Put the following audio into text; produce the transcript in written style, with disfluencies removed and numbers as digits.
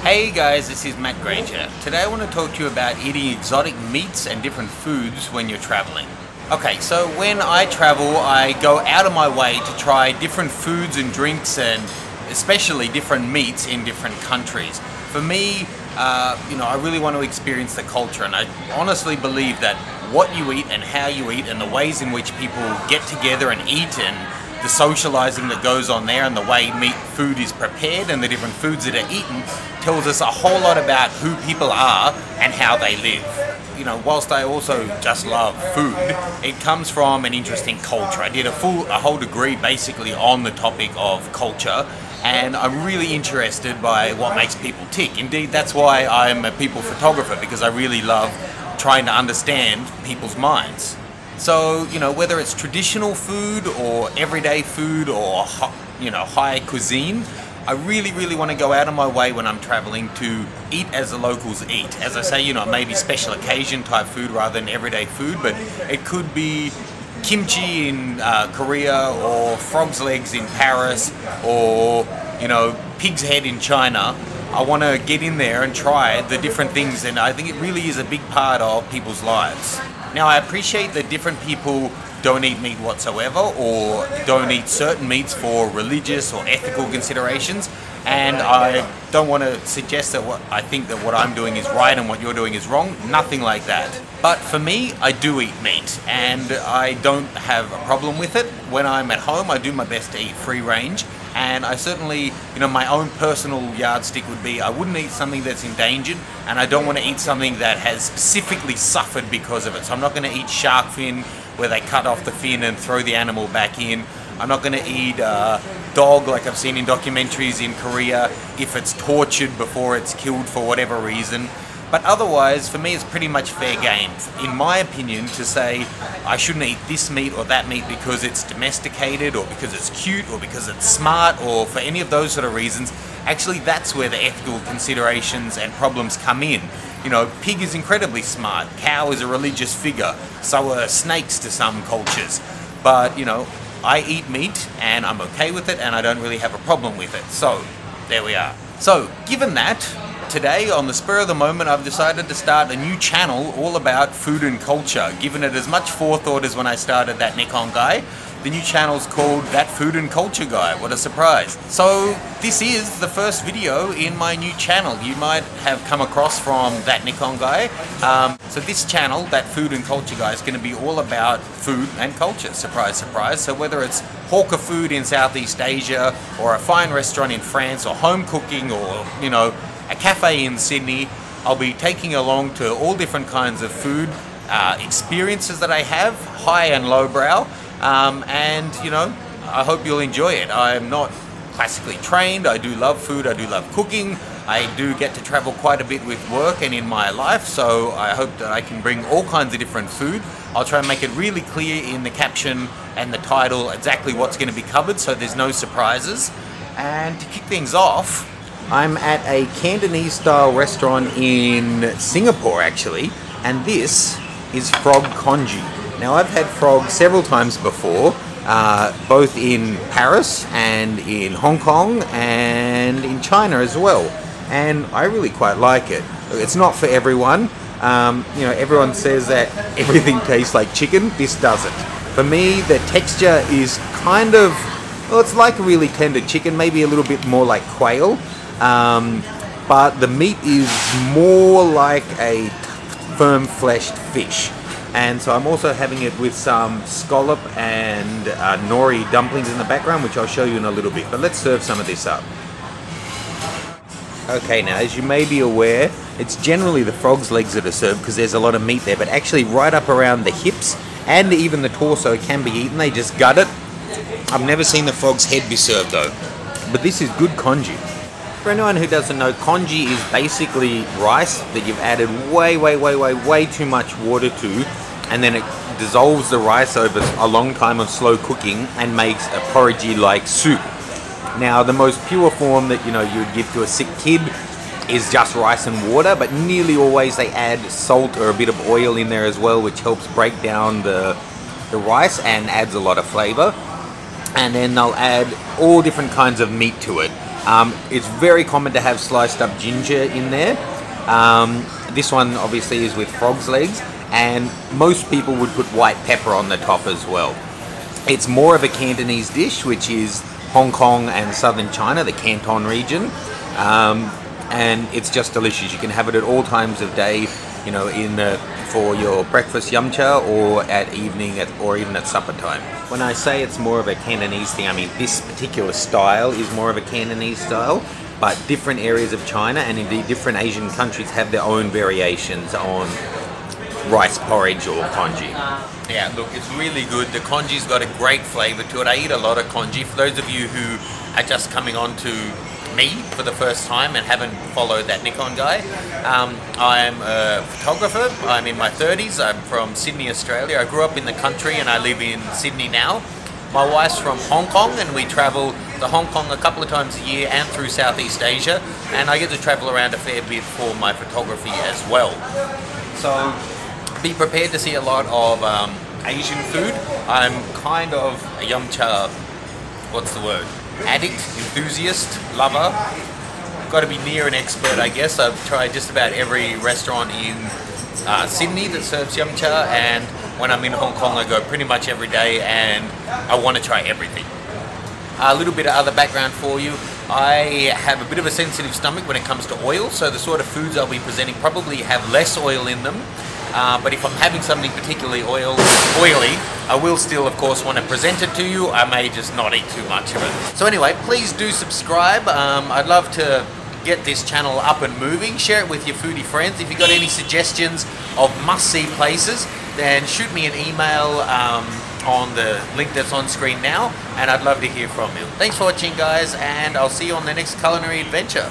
Hey guys, this is Matt Granger. Today I want to talk to you about eating exotic meats and different foods when you're traveling. Okay, so when I travel, I go out of my way to try different foods and drinks and especially different meats in different countries. For me, I really want to experience the culture, and I honestly believe that what you eat and how you eat and the ways in which people get together and eat and the socializing that goes on there and the way food is prepared and the different foods that are eaten tells us a whole lot about who people are and how they live. Whilst I also just love food, it comes from an interesting culture. I did a whole degree basically on the topic of culture, and I'm really interested by what makes people tick. Indeed, that's why I'm a people photographer, because I really love trying to understand people's minds. So, whether it's traditional food or everyday food or, high cuisine, I really want to go out of my way when I'm traveling to eat as the locals eat. As I say, maybe special occasion type food rather than everyday food, but it could be kimchi in Korea or frog's legs in Paris or, pig's head in China. I want to get in there and try the different things, and I think it really is a big part of people's lives. Now, I appreciate that different people don't eat meat whatsoever or don't eat certain meats for religious or ethical considerations, and I don't want to suggest that I think that what I'm doing is right and what you're doing is wrong. Nothing like that. But for me, I do eat meat, and I don't have a problem with it. When I'm at home, I do my best to eat free range. And I certainly, my own personal yardstick would be I wouldn't eat something that's endangered, and I don't want to eat something that has specifically suffered because of it. So I'm not going to eat shark fin where they cut off the fin and throw the animal back in. I'm not going to eat dog like I've seen in documentaries in Korea if it's tortured before it's killed for whatever reason. But otherwise, for me, it's pretty much fair game, in my opinion, to say I shouldn't eat this meat or that meat because it's domesticated or because it's cute or because it's smart or for any of those sort of reasons. Actually, that's where the ethical considerations and problems come in. Pig is incredibly smart. Cow is a religious figure. So are snakes to some cultures. But, I eat meat and I'm okay with it and I don't really have a problem with it. So, there we are. So, given that, today, on the spur of the moment, I've decided to start a new channel all about food and culture. Given it as much forethought as when I started ThatFoodnCultureGuy, the new channel's called ThatFoodnCultureGuy. What a surprise. So this is the first video in my new channel. You might have come across from ThatFoodnCultureGuy. So this channel, ThatFoodnCultureGuy, is going to be all about food and culture. Surprise, surprise. So whether it's hawker food in Southeast Asia or a fine restaurant in France or home cooking or, a cafe in Sydney, I'll be taking along to all different kinds of food experiences that I have, high and low brow, and I hope you'll enjoy it. I'm not classically trained. I do love food, I do love cooking, I do get to travel quite a bit with work and in my life, so I hope that I can bring all kinds of different food. I'll try and make it really clear in the caption and the title exactly what's going to be covered so there's no surprises. And to kick things off, I'm at a Cantonese-style restaurant in Singapore, actually, and this is frog congee. Now, I've had frog several times before, both in Paris and in Hong Kong and in China as well, and I really quite like it. It's not for everyone. Everyone says that everything tastes like chicken. This doesn't. For me, the texture is kind of, it's like a really tender chicken, maybe a little bit more like quail. But the meat is more like a firm-fleshed fish, and so I'm also having it with some scallop and nori dumplings in the background, which I'll show you in a little bit, but let's serve some of this up. Okay, now as you may be aware, it's generally the frog's legs that are served because there's a lot of meat there, but actually right up around the hips and even the torso can be eaten. They just gut it. I've never seen the frog's head be served though, but this is good congee. For anyone who doesn't know, congee is basically rice that you've added way too much water to, and then it dissolves the rice over a long time of slow cooking and makes a porridgey-like soup. Now, the most pure form that you would give to a sick kid is just rice and water, but nearly always they add salt or a bit of oil in there as well, which helps break down the rice and adds a lot of flavor. And then they'll add all different kinds of meat to it. It's very common to have sliced up ginger in there. This one obviously is with frog's legs, and most people would put white pepper on the top as well. It's more of a Cantonese dish, which is Hong Kong and southern China, the Canton region, and it's just delicious. You can have it at all times of day, you know, for your breakfast yum cha, or at evening, or even at supper time. When I say it's more of a Cantonese thing, I mean this particular style is more of a Cantonese style, but different areas of China and indeed different Asian countries have their own variations on rice porridge or congee. Yeah, look, it's really good. The congee's got a great flavour to it. I eat a lot of congee. For those of you who are just coming on to me for the first time and haven't followed That Nikon Guy, I'm a photographer. I'm in my 30s. I'm from Sydney, Australia. I grew up in the country and I live in Sydney now. My wife's from Hong Kong, and we travel to Hong Kong a couple of times a year and through Southeast Asia, and I get to travel around a fair bit for my photography as well. So be prepared to see a lot of Asian food. I'm kind of a yum cha, what's the word, addict, enthusiast, lover. Got to be near an expert, I guess. I've tried just about every restaurant in Sydney that serves yum cha, and when I'm in Hong Kong I go pretty much every day, and I want to try everything. A little bit of other background for you. I have a bit of a sensitive stomach when it comes to oil, so the sort of foods I'll be presenting probably have less oil in them. But if I'm having something particularly oily, I will still, of course, want to present it to you. I may just not eat too much of it. So anyway, please do subscribe. I'd love to get this channel up and moving. Share it with your foodie friends. If you've got any suggestions of must-see places, then shoot me an email on the link that's on screen now, and I'd love to hear from you. Thanks for watching, guys, and I'll see you on the next culinary adventure.